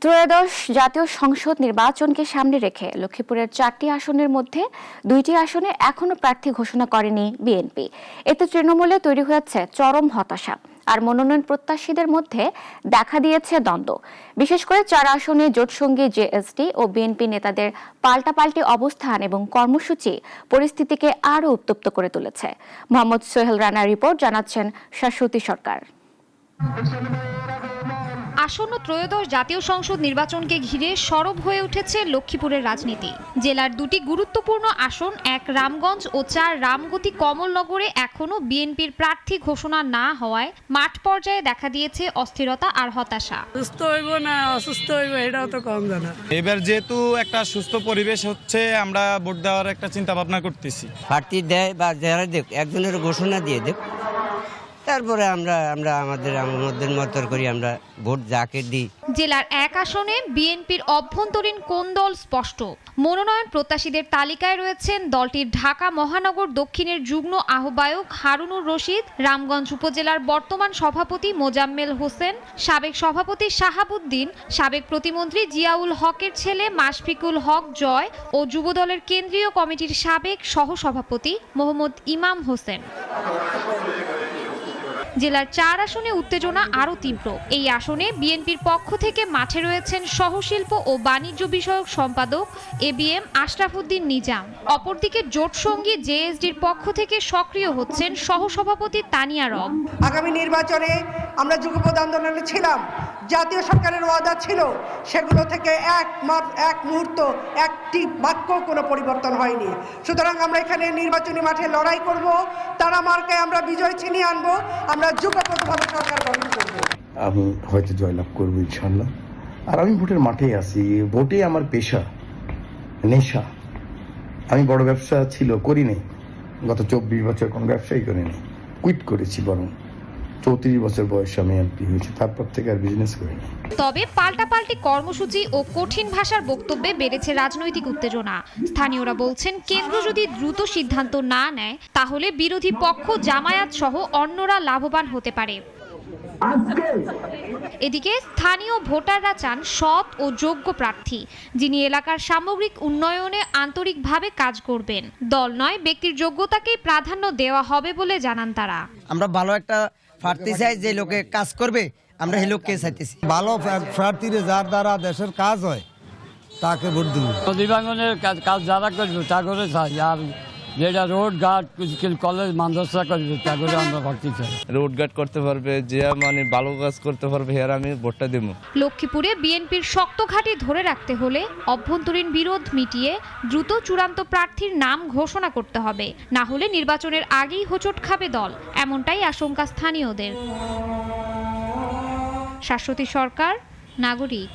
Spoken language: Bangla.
ত্রয়োদশ জাতীয় সংসদ নির্বাচনকে সামনে রেখে লক্ষ্মীপুরের 4টি আসনের মধ্যে 2টি আসনে এখনো প্রার্থী ঘোষণা করেনি বিএনপি। এতে তৃণমূলে তৈরি হয়েছে চরম হতাশা, আর মনোনয়ন প্রত্যাশীদের মধ্যে দেখা দিয়েছে দ্বন্দ্ব। বিশেষ করে 4 আসনে জোটসঙ্গী জেএসডি ও বিএনপি নেতাদের পাল্টাপাল্টি অবস্থান এবং কর্মসূচি পরিস্থিতিকে আরও উত্তপ্ত করে তুলেছে। মোহাম্মদ সোহেল রানার রিপোর্ট, জানাচ্ছেন শাশ্বতী সরকার। আসন্ন ত্রয়োদশ জাতীয় সংসদ নির্বাচনকে ঘিরে সরব হয়ে উঠেছে লক্ষ্মীপুরের রাজনীতি। জেলার 2টি গুরুত্বপূর্ণ আসন, 1 রামগঞ্জ ও 4 রামগতি কমলনগরে এখনো বিএনপির প্রার্থী ঘোষণা না হওয়ায় মাঠ পর্যায়ে দেখা দিয়েছে অস্থিরতা আর হতাশা। সুস্থ হইব না অসুস্থ হইব এটাও তো কম জানা। এবার যেহেতু একটা সুস্থ পরিবেশ হচ্ছে, আমরা ভোট দেওয়ার একটা চিন্তা ভাবনা করতেছি। প্রার্থী দেয় বা যারা দেখ একজনের ঘোষণা দিয়ে দেখ, তারপরে আমরা আমাদের মত করি, আমরা ভোট যাকে দিই। জেলার 1 আসনে বিএনপির অভ্যন্তরীণ কোন্দল স্পষ্ট। মনোনয়ন প্রত্যাশীদের তালিকায় রয়েছেন দলটির ঢাকা মহানগর দক্ষিণের যুগ্ম আহ্বায়ক হারুনুর রশিদ, রামগঞ্জ উপজেলার বর্তমান সভাপতি মোজাম্মেল হোসেন, সাবেক সভাপতি শাহাবুদ্দিন, সাবেক প্রতিমন্ত্রী জিয়াউল হকের ছেলে মাশফিকুল হক জয় ও যুবদলের কেন্দ্রীয় কমিটির সাবেক সহসভাপতি মোহাম্মদ ইমাম হোসেন। জেলার 4 আসনে উত্তেজনা আরও তীব্র। এই আসনে বিএনপির পক্ষ থেকে মাঠে রয়েছেন সহশিল্প ও বাণিজ্য বিষয়ক সম্পাদক এবিএম আশরাফুদ্দিন নিজাম। অপরদিকে জোটসঙ্গী জেএসডির পক্ষ থেকে সক্রিয় হচ্ছেন সহসভাপতি তানিয়া রব। আগামী নির্বাচনে আমরা যুগপৎ আন্দোলনে ছিলাম, জাতীয় সরকারের ওয়াদা ছিল, সেগুলো থেকে এক মুহূর্ত একটি বাক্য কোনো পরিবর্তন হয়নি। সুতরাং আমরা এখানে নির্বাচনী মাঠে লড়াই করব, তারা মার্কায় আমরা বিজয় ছিনিয়ে আনবো, আমরা যুগপৎভাবে সরকার গঠন করব। আমি হয়তো জয়লাভ করবো ইনশাল্লাহ। আর আমি ভোটের মাঠেই আছি, ভোটে আমার পেশা, নেশা। আমি বড় ব্যবসা করি নাই, গত 24 বছর কোনো ব্যবসাই করিনি, কুইট করেছি। বরং 34 বছর বয়সে আমি এমপি হয়েছি, তারপর থেকে আর বিজনেস করিনি। তবে পাল্টাপাল্টি কর্মসূচি ও কঠিন ভাষার বক্তব্যে বেড়েছে রাজনৈতিক উত্তেজনা। স্থানীয়রা বলছেন, কেন্দ্র যদি দ্রুত সিদ্ধান্ত না নেয় তাহলে বিরোধী পক্ষ জামায়াত সহ অন্যরা লাভবান হতে পারে। এদিকে স্থানীয় ভোটাররা চান সৎ ও যোগ্য প্রার্থী, যিনি এলাকার সামগ্রিক উন্নয়নে আন্তরিকভাবে কাজ করবেন। দল নয়, ব্যক্তির যোগ্যতাকেই প্রাধান্য দেওয়া হবে বলে জানান তারা। আমরা ভালো একটা প্রার্থী চাই, যে লোকে কাজ করবে, আমরা এই লোককে চাইতেছি। ভালো প্রার্থীর যার দ্বারা দেশের কাজ হয় তাকে ভোট দিন। নদী ভাঙনের কাজ যারা করবে তা করে চাই, আর যেটা রোড ঘাট কলেজ মাদ্রাসা করবে তা করে আমরা ভর্তি চাই। রোড ঘাট করতে পারবে, যে মানে ভালো কাজ করতে পারবে, এর আমি ভোটটা দেব। লক্ষ্মীপুরে বিএনপির শক্ত ঘাঁটি ধরে রাখতে হলে অভ্যন্তরীণ বিরোধ মিটিয়ে দ্রুত চূড়ান্ত প্রার্থীর নাম ঘোষণা করতে হবে, না হলে নির্বাচনের আগেই হোঁচট খাবে দল, এমনটাই আশঙ্কা স্থানীয়দের। শাশ্বতী সরকার, নাগরিক।